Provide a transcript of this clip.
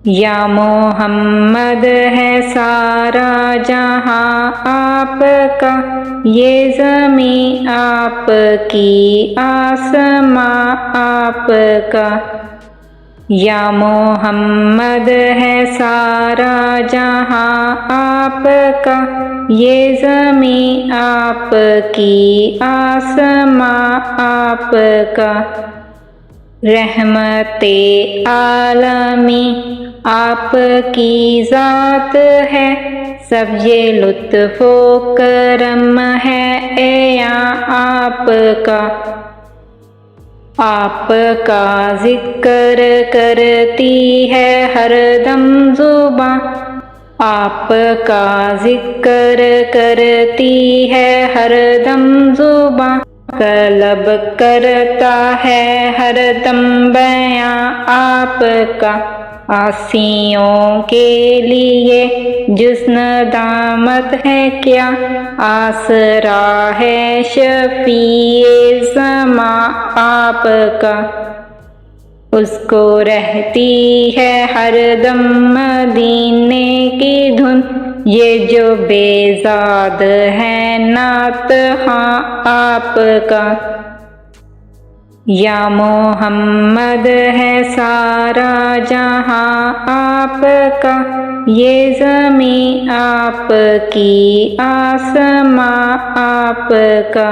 یا محمد ہے سارا جہاں آپ کا، یہ زمین آپ کی، آسماں آپ کا۔ یا محمد ہے سارا جہاں آپ کا، یہ زمین آپ کی، آسماں آپ کا۔ رحمت عالمی آپ کی ذات ہے، سب یہ لطف و کرم ہے عیاں آپ کا۔ آپ کا ذکر کرتی ہے ہر دم زباں، آپ کا ذکر کرتی ہے ہر دم زباں، قلب کرتا ہے ہر دم بیاں آپ کا۔ عاصیوں کے لیے جس ندامت ہے کیا، آسرا ہے شفیع زماں آپ کا۔ اس کو رہتی ہے ہر دم مدینے کی دھن، یہ جو بیزاد ہے نعت خواں آپ کا۔ یا محمد ہے سارا جہاں آپ کا، یہ زمین آپ کی، آسماں آپ کا۔